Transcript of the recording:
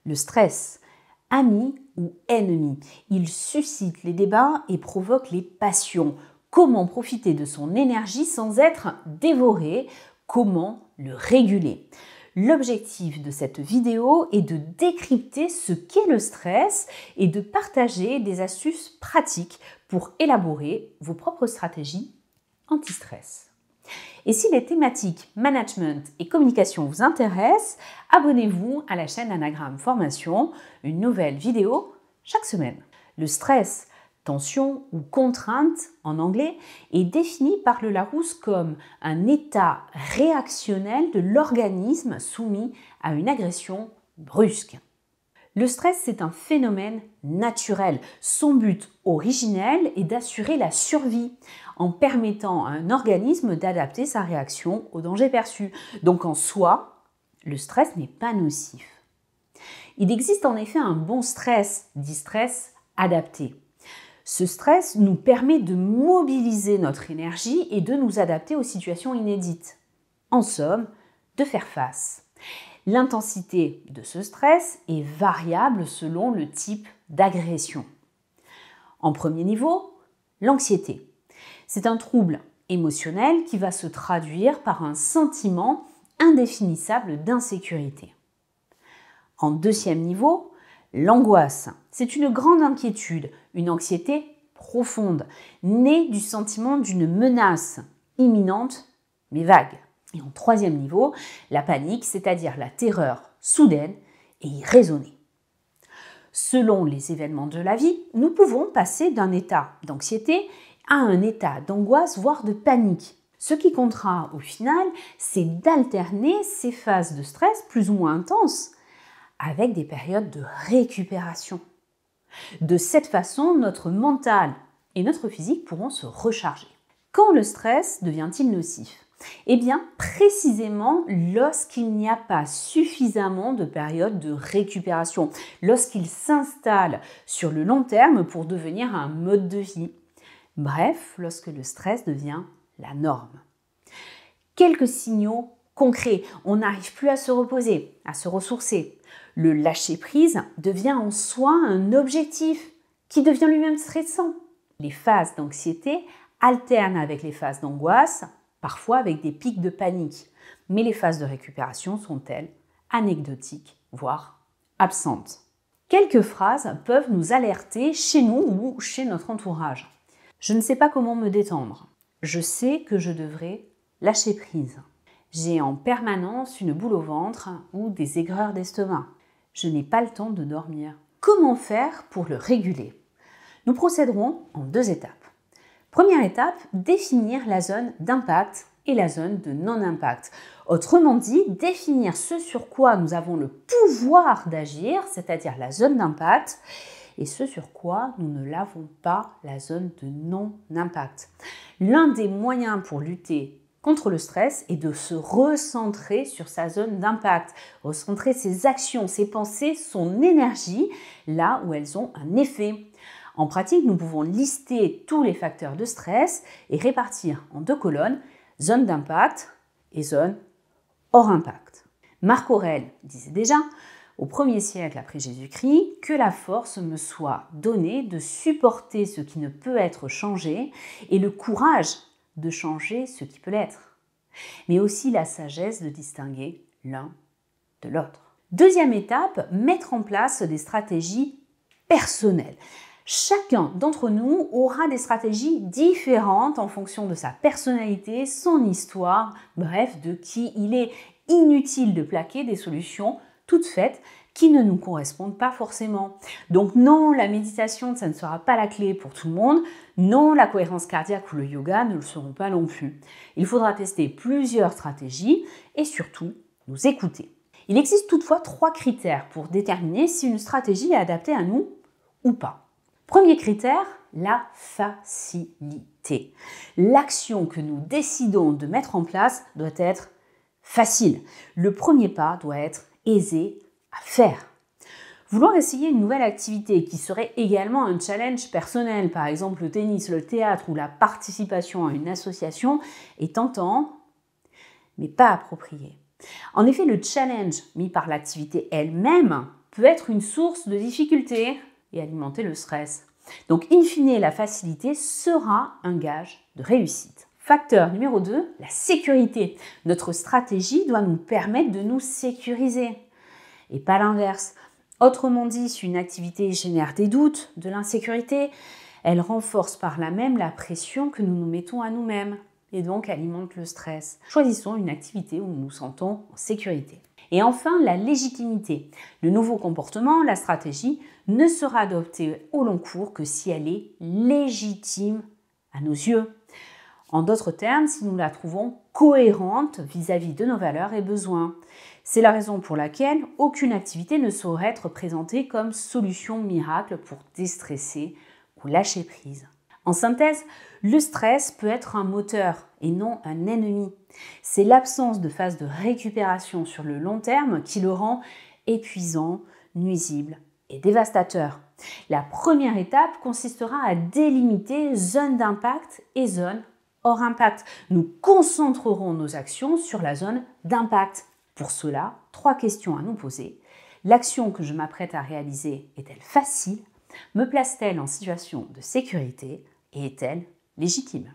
Le stress, ami ou ennemi, il suscite les débats et provoque les passions. Comment profiter de son énergie sans être dévoré? Comment le réguler? L'objectif de cette vidéo est de décrypter ce qu'est le stress et de partager des astuces pratiques pour élaborer vos propres stratégies anti-stress. Et si les thématiques management et communication vous intéressent, abonnez-vous à la chaîne Anagramme Formation, une nouvelle vidéo chaque semaine. Le stress, tension ou contrainte en anglais, est défini par le Larousse comme un état réactionnel de l'organisme soumis à une agression brusque. Le stress, c'est un phénomène naturel. Son but originel est d'assurer la survie en permettant à un organisme d'adapter sa réaction au danger perçu. Donc en soi, le stress n'est pas nocif. Il existe en effet un bon stress, dit stress adapté. Ce stress nous permet de mobiliser notre énergie et de nous adapter aux situations inédites. En somme, de faire face. L'intensité de ce stress est variable selon le type d'agression. En premier niveau, l'anxiété. C'est un trouble émotionnel qui va se traduire par un sentiment indéfinissable d'insécurité. En deuxième niveau, l'angoisse. C'est une grande inquiétude, une anxiété profonde, née du sentiment d'une menace imminente mais vague. Et en troisième niveau, la panique, c'est-à-dire la terreur soudaine et irraisonnée. Selon les événements de la vie, nous pouvons passer d'un état d'anxiété à un état d'angoisse, voire de panique. Ce qui comptera au final, c'est d'alterner ces phases de stress plus ou moins intenses avec des périodes de récupération. De cette façon, notre mental et notre physique pourront se recharger. Quand le stress devient-il nocif ? Eh bien, précisément lorsqu'il n'y a pas suffisamment de périodes de récupération, lorsqu'il s'installe sur le long terme pour devenir un mode de vie. Bref, lorsque le stress devient la norme. Quelques signaux concrets. On n'arrive plus à se reposer, à se ressourcer. Le lâcher-prise devient en soi un objectif qui devient lui-même stressant. Les phases d'anxiété alternent avec les phases d'angoisse, parfois avec des pics de panique. Mais les phases de récupération sont, elles, anecdotiques, voire absentes. Quelques phrases peuvent nous alerter chez nous ou chez notre entourage. Je ne sais pas comment me détendre. Je sais que je devrais lâcher prise. J'ai en permanence une boule au ventre ou des aigreurs d'estomac. Je n'ai pas le temps de dormir. Comment faire pour le réguler? Nous procéderons en 2 étapes. Première étape, définir la zone d'impact et la zone de non-impact. Autrement dit, définir ce sur quoi nous avons le pouvoir d'agir, c'est-à-dire la zone d'impact, et ce sur quoi nous ne l'avons pas, la zone de non-impact. L'un des moyens pour lutter contre le stress est de se recentrer sur sa zone d'impact, recentrer ses actions, ses pensées, son énergie, là où elles ont un effet. En pratique, nous pouvons lister tous les facteurs de stress et répartir en 2 colonnes, zone d'impact et zone hors impact. Marc Aurèle disait déjà, au 1er siècle après Jésus-Christ, que la force me soit donnée de supporter ce qui ne peut être changé et le courage de changer ce qui peut l'être, mais aussi la sagesse de distinguer l'un de l'autre. Deuxième étape, mettre en place des stratégies personnelles. Chacun d'entre nous aura des stratégies différentes en fonction de sa personnalité, son histoire, bref, de qui il est. Inutile de plaquer des solutions toutes faites qui ne nous correspondent pas forcément. Donc non, la méditation, ça ne sera pas la clé pour tout le monde. Non, la cohérence cardiaque ou le yoga ne le seront pas non plus. Il faudra tester plusieurs stratégies et surtout nous écouter. Il existe toutefois 3 critères pour déterminer si une stratégie est adaptée à nous ou pas. Premier critère, la facilité. L'action que nous décidons de mettre en place doit être facile. Le premier pas doit être aisé à faire. Vouloir essayer une nouvelle activité qui serait également un challenge personnel, par exemple le tennis, le théâtre ou la participation à une association, est tentant, mais pas approprié. En effet, le challenge mis par l'activité elle-même peut être une source de difficulté et alimenter le stress. Donc, in fine, la facilité sera un gage de réussite. Facteur numéro 2, la sécurité. Notre stratégie doit nous permettre de nous sécuriser et pas l'inverse. Autrement dit, si une activité génère des doutes, de l'insécurité, elle renforce par là même la pression que nous nous mettons à nous-mêmes et donc alimente le stress. Choisissons une activité où nous nous sentons en sécurité. Et enfin, la légitimité. Le nouveau comportement, la stratégie, ne sera adoptée au long cours que si elle est légitime à nos yeux. En d'autres termes, si nous la trouvons cohérente vis-à-vis de nos valeurs et besoins. C'est la raison pour laquelle aucune activité ne saurait être présentée comme solution miracle pour déstresser ou lâcher prise. En synthèse, le stress peut être un moteur et non un ennemi. C'est l'absence de phase de récupération sur le long terme qui le rend épuisant, nuisible et dévastateur. La première étape consistera à délimiter zone d'impact et zone hors impact. Nous concentrerons nos actions sur la zone d'impact. Pour cela, 3 questions à nous poser. L'action que je m'apprête à réaliser est-elle facile ? Me place-t-elle en situation de sécurité et est-elle légitime ?